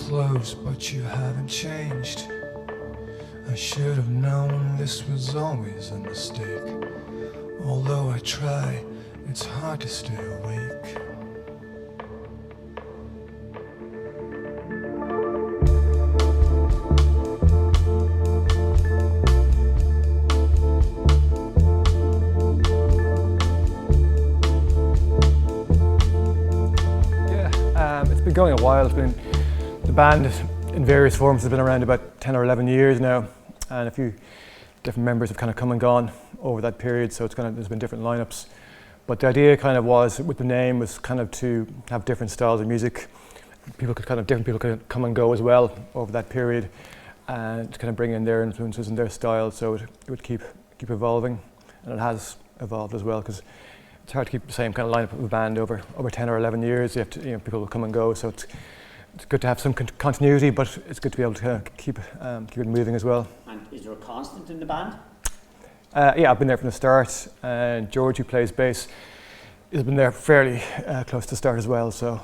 clothes, but you haven't changed. I should have known this was always a mistake. Although I try, it's hard to stay awake. It's been going a while. The band in various forms has been around about 10 or 11 years now, and a few different members have kind of come and gone over that period, so there's been different lineups. But the idea kind of was, with the name, was kind of to have different styles of music. Different people could come and go as well over that period, and to kind of bring in their influences and their style, so it would keep evolving, and it has evolved as well, because it's hard to keep the same kind of lineup of a band over 10 or 11 years. You have to, people will come and go, so it's good to have some continuity, but it's good to be able to kind of keep it moving as well. And is there a constant in the band? Yeah, I've been there from the start. George, who plays bass, has been there fairly close to the start as well. So,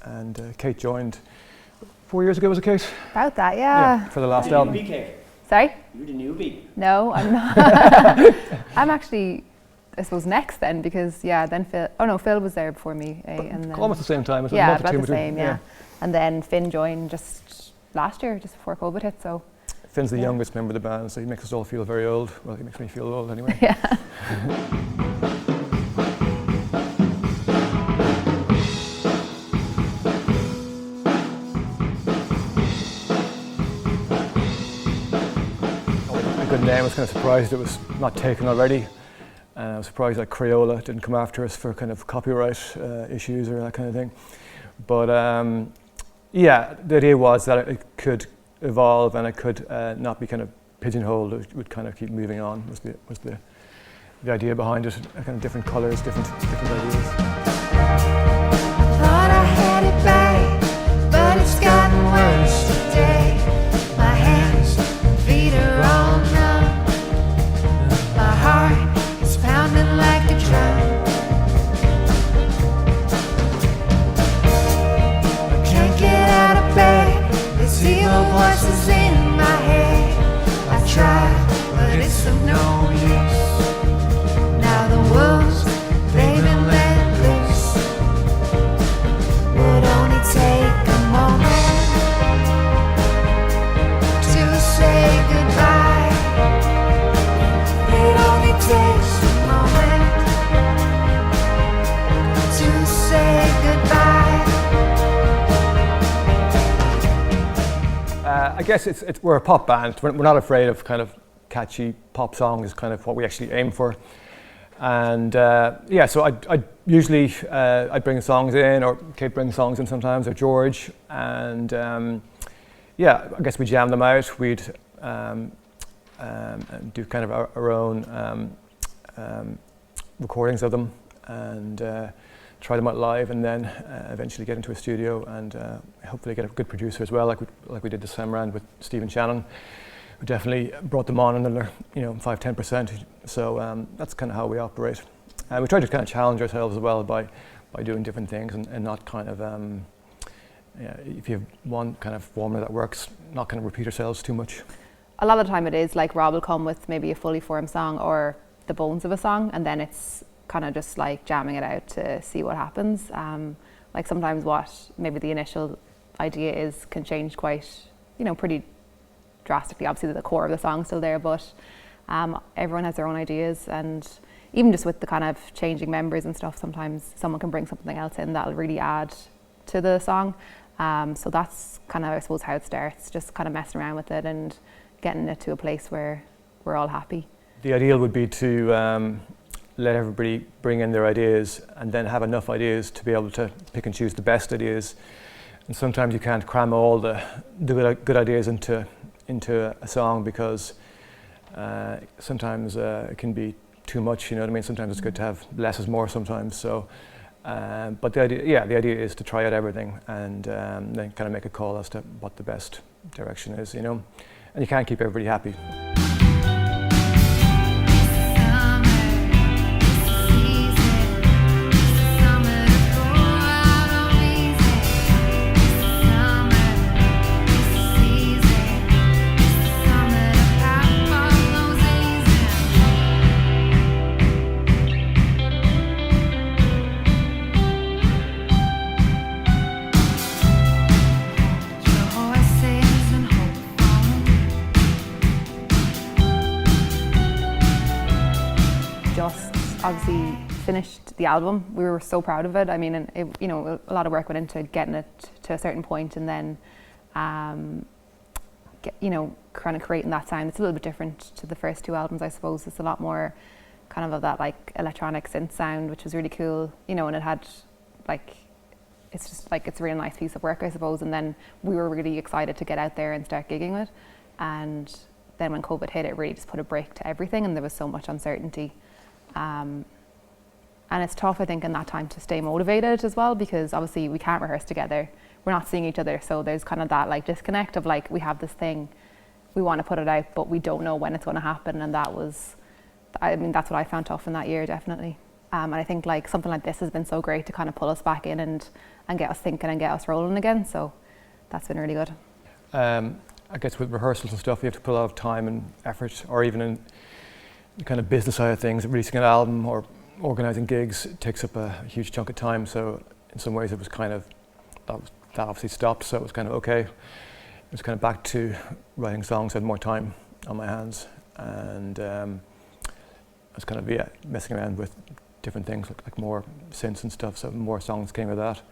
and Kate joined 4 years ago. Was it, Kate? About that, yeah. For the last album. Newbie, Kate? Sorry? You're the newbie. No, I'm not. I'm actually, I suppose, next then, because then Phil. Oh no, Phil was there before me, and then almost the same time. It was yeah, a month about or two the between. same. Yeah, and then Finn joined just last year, just before COVID hit. So Finn's the youngest member of the band, so he makes us all feel very old. Well, he makes me feel old anyway. Yeah. A good name. I was kind of surprised it was not taken already. I was surprised that Crayon didn't come after us for kind of copyright issues or that kind of thing. But yeah, the idea was that it could evolve and it could not be kind of pigeonholed. It would kind of keep moving on. Was the idea behind it? Kind of different colours, different ideas. Thought I had it bad, but it's gotten worse today. My hands and feet are all numb. My heart is pounding like a drum. I can't get out of bed. There's evil voices in my head. I try, but it's of no use. Now the wolves, they've been let loose. Would only take a moment to say goodbye. It only takes a moment to say goodbye. I guess we're a pop band. We're not afraid of kind of catchy pop songs. Is kind of what we actually aim for. And yeah, so I usually I bring songs in, or Kate brings songs in sometimes, or George, and yeah, I guess we jam them out. We'd do kind of our own recordings of them, and try them out live, and then eventually get into a studio and hopefully get a good producer as well, like we did this time around with Stephen Shannon. We definitely brought them on another, 5-10%. So that's kind of how we operate. We try to kind of challenge ourselves as well by doing different things and not kind of, if you have one kind of formula that works, not kind of repeat ourselves too much. A lot of the time it is like Rob will come with maybe a fully formed song or the bones of a song, and then it's kind of just like jamming it out to see what happens. Like sometimes what maybe the initial idea is can change quite, pretty drastically. Obviously the core of the song's still there, but everyone has their own ideas, and even just with the kind of changing members and stuff, sometimes someone can bring something else in that'll really add to the song. So that's kind of, I suppose, how it starts, just kind of messing around with it and getting it to a place where we're all happy. The ideal would be to let everybody bring in their ideas, and then have enough ideas to be able to pick and choose the best ideas. And sometimes you can't cram all the good ideas into a song, because sometimes it can be too much, you know what I mean? Sometimes it's good to have less is more sometimes. So, but the idea is to try out everything, and then kind of make a call as to what the best direction is, And you can't keep everybody happy. obviously finished the album, we were so proud of it. I mean, and it, you know, a lot of work went into getting it to a certain point, and then you know, kind of creating that sound. It's a little bit different to the first two albums, I suppose. It's a lot more kind of that like electronic synth sound, which was really cool, you know, and it had like, it's just like, it's a really nice piece of work, I suppose. And then we were really excited to get out there and start gigging with it. And then when COVID hit, it really just put a break to everything, and there was so much uncertainty. And it's tough, I think, in that time to stay motivated as well, because obviously we can't rehearse together. We're not seeing each other, so there's kind of that like disconnect of like, we have this thing, we want to put it out, but we don't know when it's going to happen. And that was, I mean, that's what I found tough in that year, definitely. And I think like something like this has been so great to kind of pull us back in and get us thinking and get us rolling again. So that's been really good. I guess with rehearsals and stuff, you have to put a lot of time and effort, or even in the kind of business side of things, releasing an album or organising gigs, it takes up a huge chunk of time. So in some ways it was kind of, that obviously stopped, so it was kind of okay. It was kind of back to writing songs, I had more time on my hands, and I was kind of messing around with different things, like more synths and stuff, so more songs came of that,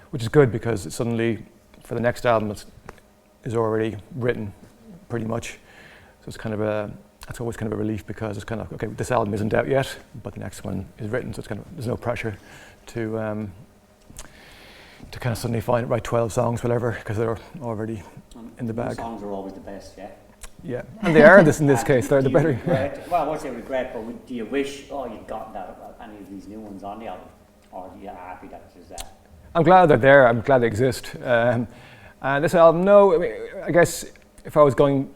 which is good because suddenly for the next album is already written pretty much. So it's kind of that's always kind of a relief, because it's kind of, okay, this album isn't out yet, but the next one is written, so it's kind of, there's no pressure to kind of suddenly write 12 songs, whatever, because they're already in the bag. Songs are always the best, yeah? Yeah, and they are in this case, they're the better. Well, I won't say regret, but do you wish, you'd gotten any of these new ones on the album? Or are you happy that it's just that? I'm glad they're there, I'm glad they exist. And this album, no, I mean, I guess if I was going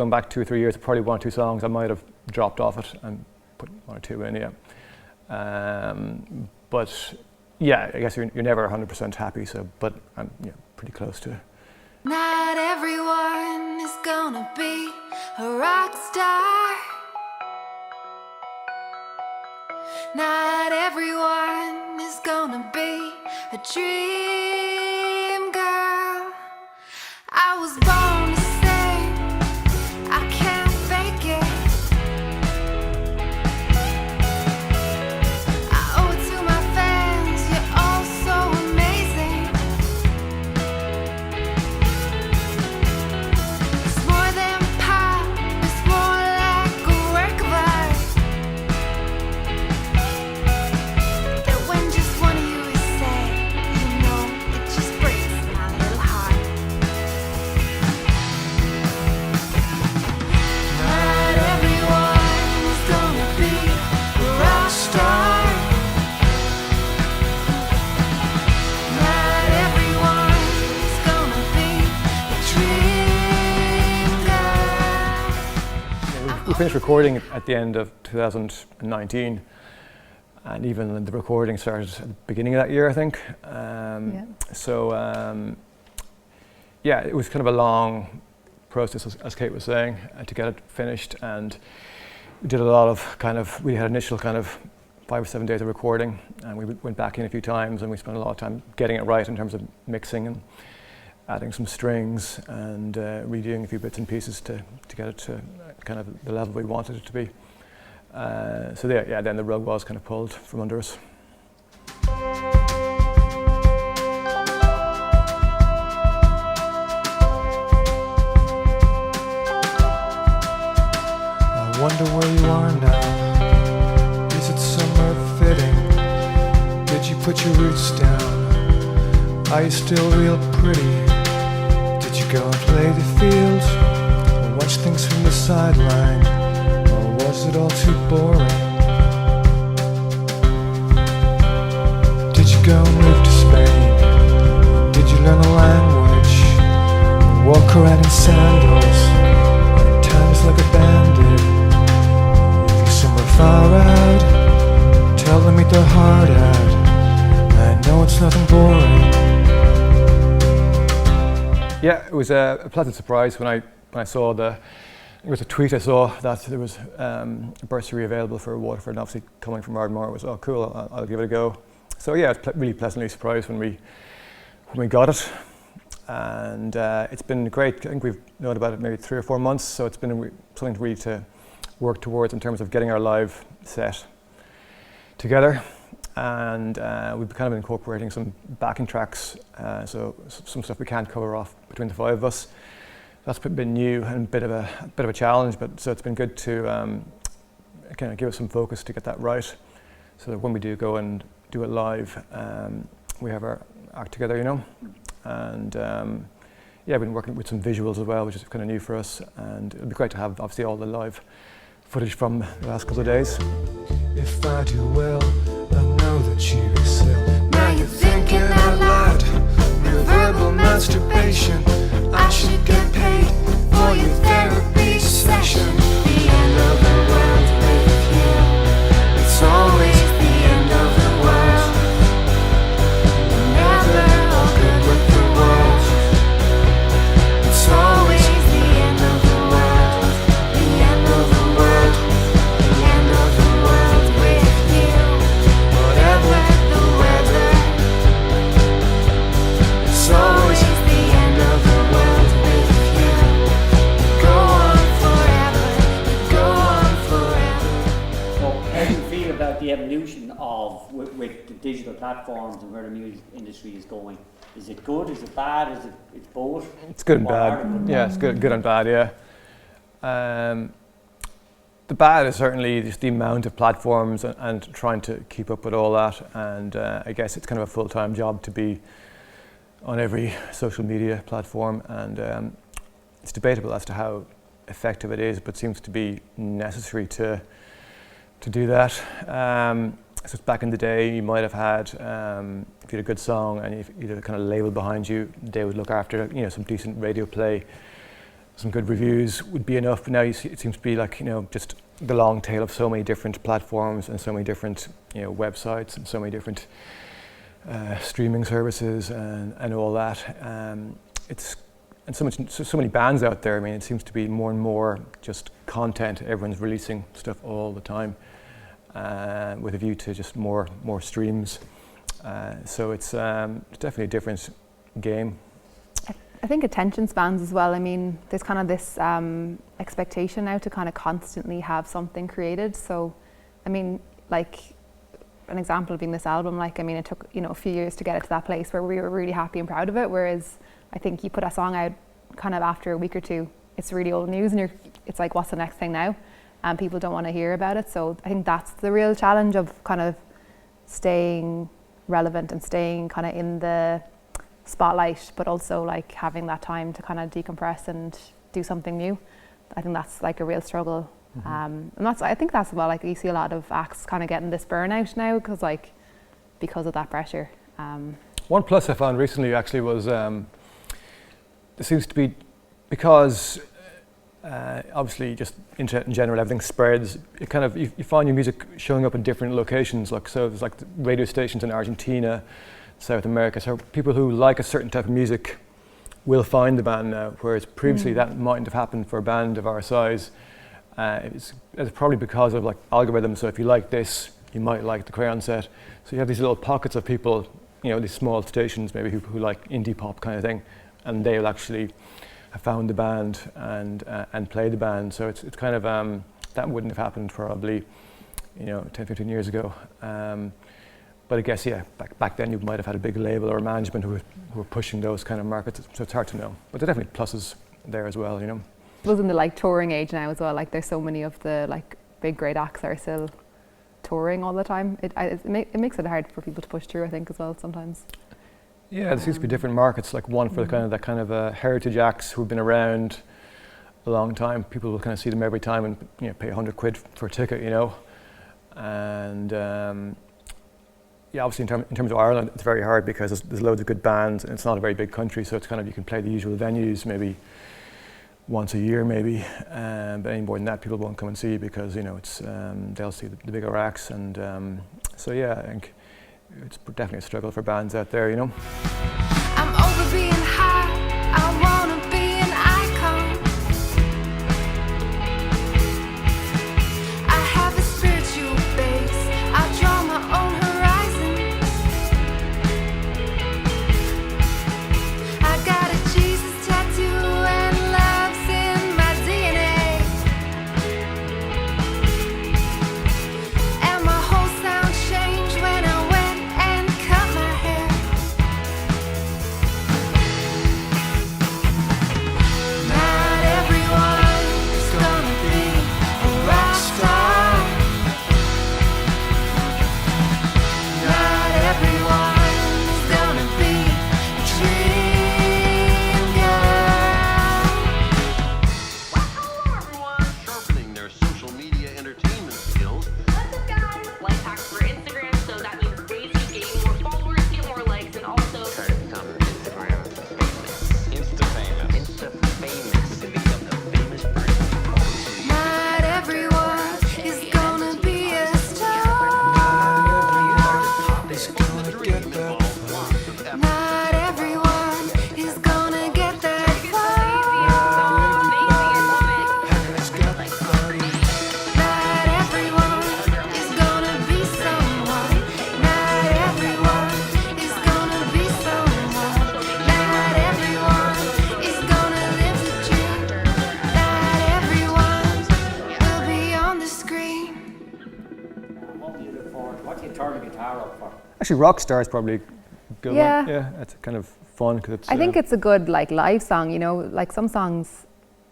back 2 or 3 years, probably 1 or 2 songs, I might have dropped off it and put 1 or 2 in, yeah. But yeah, I guess you're never 100% happy, so, but I'm pretty close to. Not everyone is gonna be a rock star. Not everyone is gonna be a dream girl. I was born to sing, I can't fake it. I owe it to my fans, you're all so amazing. It's more than pop, it's more like a work of art. That when just one of you is sad, you know, it just breaks my little heart. Not everyone is gonna be a rock star. Not everyone is gonna be a dream girl. We finished recording at the end of 2019, and even the recording started at the beginning of that year, I think. So yeah, it was kind of a long process, as Kate was saying, to get it finished, and we did a lot of we had initial kind of 5 or 7 days of recording, and we went back in a few times, and we spent a lot of time getting it right in terms of mixing and adding some strings and redoing a few bits and pieces to get it to kind of the level we wanted it to be. So yeah, then the rug was kind of pulled from under us. I wonder where you are now. Is it somewhere fitting? Did you put your roots down? Are you still real pretty? Did you go and play the field and watch things from the sideline? Or was it all too boring? Did you go and move to Spain? Did you learn a language? Walk around in sandals, at times like a bandit? If you're somewhere far out, tell them eat their heart out. I know it's nothing boring. Yeah, it was a pleasant surprise when I saw it was a tweet I saw that there was a bursary available for Waterford, and obviously coming from Ardmore, it was, oh cool, I'll give it a go. So yeah, I was really pleasantly surprised when we got it, and it's been great. I think we've known about it maybe 3 or 4 months, so it's been something really to work towards in terms of getting our live set together, and we've kind of been incorporating some backing tracks, so some stuff we can't cover off between the five of us. That's been new and a bit of a challenge, but so it's been good to kind of give us some focus to get that right, so that when we do go and do it live, we have our act together, you know. And yeah, I've been working with some visuals as well, which is kind of new for us, and it'll be great to have obviously all the live footage from the last couple of days. If I do well, I know that you excel. Now you're thinking out loud, your verbal masturbation. I should get paid for your therapy session. The end of the world with you. It's always the end of the world. Never all good with the world. It's always the end of the world. The end of the world. The end of the world with you. Whatever the weather. It's always the end of the world with you. You go on forever. You go on forever. So how do you feel about the evolution of with the digital platforms and where the music industry is going? Is it good? Is it bad? Is it it's both? It's good and What are bad. the- Yeah, it's good and bad. Yeah. The bad is certainly just the amount of platforms and trying to keep up with all that. And I guess it's kind of a full-time job to be on every social media platform. And it's debatable as to how effective it is, but seems to be necessary to do that. So back in the day, you might have had, if you had a good song and if you had a kind of label behind you, they would look after, you know, some decent radio play, some good reviews would be enough. But now it seems to be like, you know, just the long tail of so many different platforms and so many different, you know, websites and so many different streaming services and all that. It's and so many bands out there. I mean, it seems to be more and more just content. Everyone's releasing stuff all the time. With a view to just more streams. So it's definitely a different game. I think attention spans as well. I mean, there's kind of this expectation now to kind of constantly have something created. So, I mean, like an example being this album, like, I mean, it took, you know, a few years to get it to that place where we were really happy and proud of it. Whereas I think you put a song out kind of after a week or two, it's really old news and it's like, what's the next thing now? And people don't want to hear about it. So I think that's the real challenge of kind of staying relevant and staying kind of in the spotlight, but also like having that time to kind of decompress and do something new. I think that's like a real struggle. And I think that's well, like you see a lot of acts kind of getting this burnout now because of that pressure. One plus I found recently actually was there seems to be, because obviously just internet in general, everything spreads. It kind of you find your music showing up in different locations. Like so, there's like radio stations in Argentina, South America. So people who like a certain type of music will find the band now, whereas previously that mightn't have happened for a band of our size. It's probably because of like algorithms. So if you like this, you might like the Crayon set. So you have these little pockets of people, you know, these small stations maybe who like indie pop kind of thing, and they'll actually have found the band and play the band. So it's kind of that wouldn't have happened probably, you know, 10, 15 years ago. But I guess yeah, back then you might have had a big label or management who were pushing those kind of markets. So it's hard to know. But there are definitely pluses there as well, you know. It was in the like touring age now as well. Like there's so many of the like big great acts are still touring all the time. It makes it hard for people to push through, I think, as well sometimes. Yeah, there seems to be different markets. Like one for the kind of heritage acts who've been around a long time. People will kind of see them every time and, you know, pay £100 for a ticket, you know. And yeah, obviously in terms of Ireland, it's very hard because there's loads of good bands and it's not a very big country, so it's kind of you can play the usual venues maybe once a year maybe, but any more than that people won't come and see you because, you know, it's they'll see the bigger acts. And so yeah, I think it's definitely a struggle for bands out there, you know. I'm over being high. I wanna be an icon. I have a spiritual base. I draw my own horizons. I got a Jesus tattoo and love's in my DNA. And my whole sound shapes you turn the guitar up for? Actually, Rockstar is probably a good Yeah. one. Yeah, it's kind of fun because it's. I think it's a good like live song, you know, like some songs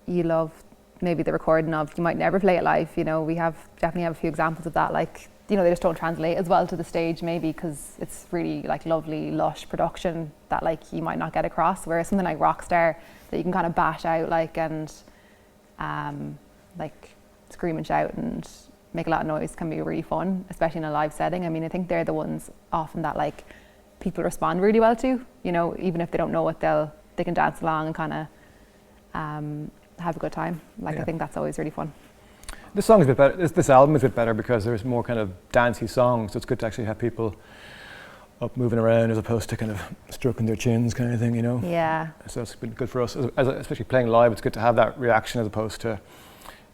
you love maybe the recording of, you might never play it live, you know. We definitely have a few examples of that, like, you know, they just don't translate as well to the stage maybe because it's really like lovely lush production that like you might not get across, whereas something like Rockstar that you can kind of bash out like and like scream and shout and make a lot of noise can be really fun, especially in a live setting. I mean, I think they're the ones often that like people respond really well to, you know, even if they don't know it, they can dance along and kind of have a good time. Like, I think that's always really fun. This song is a bit better. This album is a bit better because there's more kind of dancey songs. So it's good to actually have people up moving around as opposed to kind of stroking their chins kind of thing, you know. Yeah. So it's been good for us, especially playing live. It's good to have that reaction as opposed to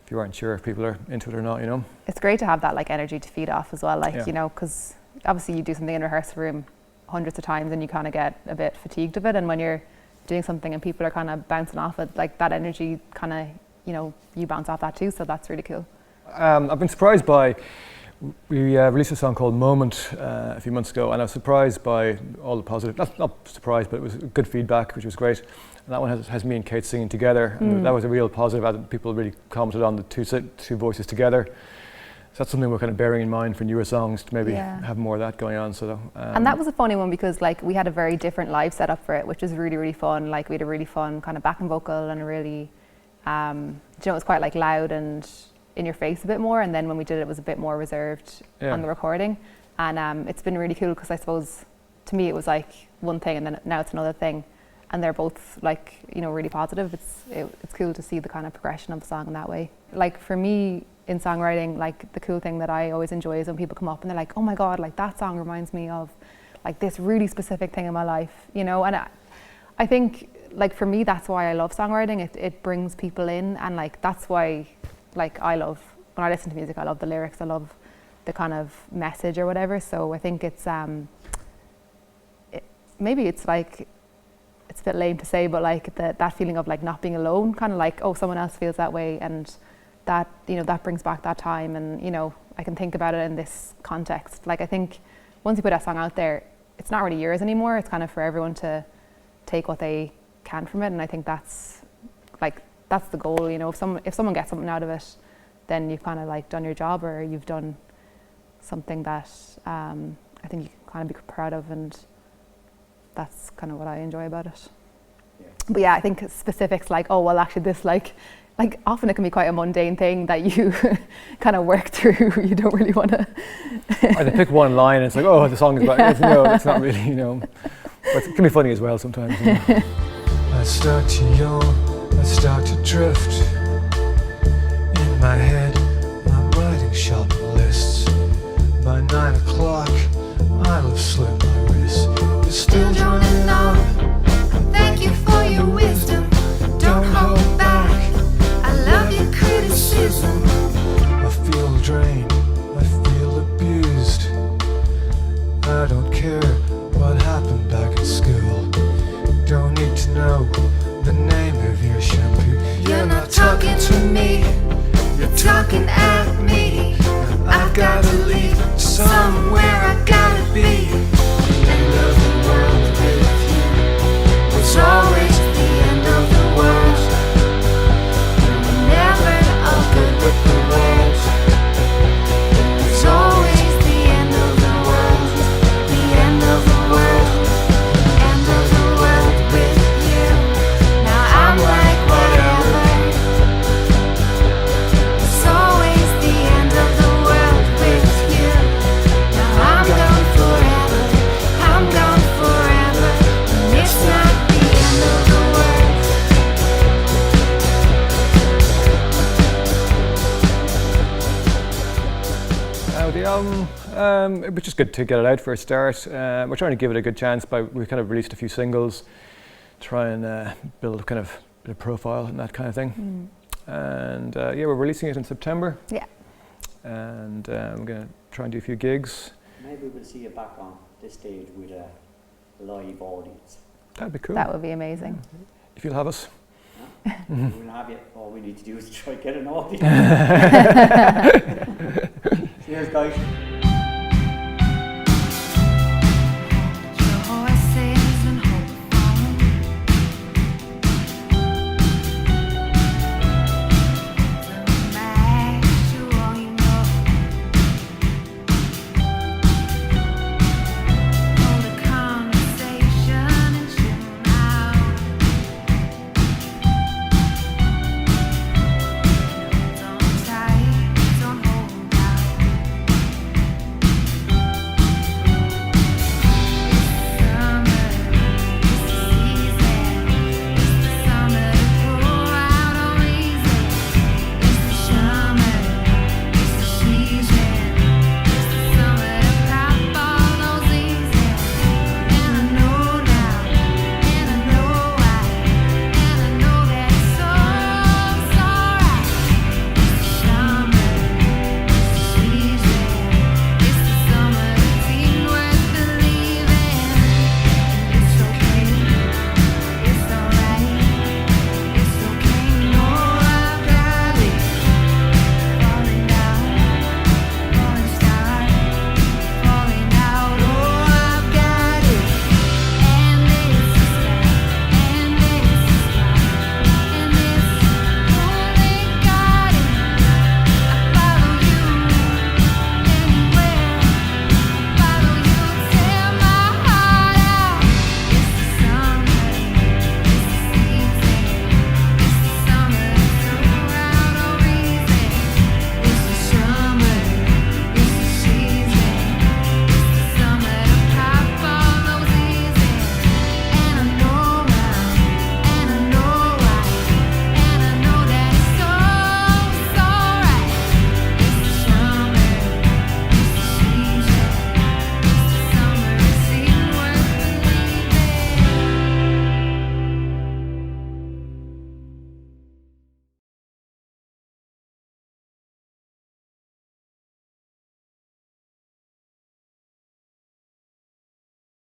if you aren't sure if people are into it or not, you know. It's great to have that like energy to feed off as well, like, Yeah. you know, because obviously you do something in a rehearsal room hundreds of times and you kind of get a bit fatigued of it, and when you're doing something and people are kind of bouncing off it, like that energy kind of, you know, you bounce off that too, so that's really cool. I've been surprised by, we released a song called Moment a few months ago, and I was surprised by all the positive, not surprised, but it was good feedback, which was great. And that one has me and Kate singing together, and that was a real positive. People really commented on the two voices together. So that's something we're kind of bearing in mind for newer songs, to maybe have more of that going on. So, and that was a funny one because like we had a very different live setup for it, which was really, really fun. Like we had a really fun kind of backing vocal and a really, you know, it was quite like loud and in your face a bit more, and then when we did it, it was a bit more reserved on the recording. And it's been really cool because I suppose to me it was like one thing and then now it's another thing, and they're both like, you know, really positive. It's cool to see the kind of progression of the song in that way. Like for me in songwriting, like the cool thing that I always enjoy is when people come up and they're like, oh my god, like that song reminds me of like this really specific thing in my life, you know. And I think like for me that's why I love songwriting. It brings people in, and like that's why like I love, when I listen to music, I love the lyrics, I love the kind of message or whatever. So I think it's maybe it's like, it's a bit lame to say, but like that feeling of like not being alone, kind of like, oh, someone else feels that way, and that, you know, that brings back that time, and you know, I can think about it in this context. Like I think once you put that song out there, it's not really yours anymore. It's kind of for everyone to take what they can from it, and I think that's the goal, you know. If someone gets something out of it, then you've kind of like done your job, or you've done something that I think you can kind of be proud of, and that's kind of what I enjoy about it. Yeah. But yeah, I think specifics like, oh well, actually this like often it can be quite a mundane thing that you kind of work through. You don't really want to. Or they pick one line and it's like, oh, the song is about it. No, it's not really, you know. But it can be funny as well sometimes. You know. I start to yawn, I start to drift. In my head, I'm writing shopping lists. By 9 o'clock, I'll have slit my wrist. You're still Children love, thank you for your wisdom. Don't hold back. I love your criticism. I feel drained, I feel abused. I don't care what happened back at school. Don't need to know the name of your shampoo. You're not talking to me, you're talking at me. I've got to leave somewhere, I gotta be. The end of the world with you was always the end of the world. You were never all good with the world. It was always the end of the world, the end of the world, end of the world with you. Now I'm like whatever. It's always the end of the world with you. Now I'm gone forever, I'm gone forever, and it's not the end of the world. The album, it was just good to get it out for a start. We're trying to give it a good chance, but we kind of released a few singles, try and build kind of a bit of profile and that kind of thing. And yeah, we're releasing it in September. Yeah. And we're going to try and do a few gigs. Maybe we'll see you back on this stage with a live audience. That'd be cool. That would be amazing. If you'll have us. We'll have you. All we need to do is try to get an audience. Cheers, guys.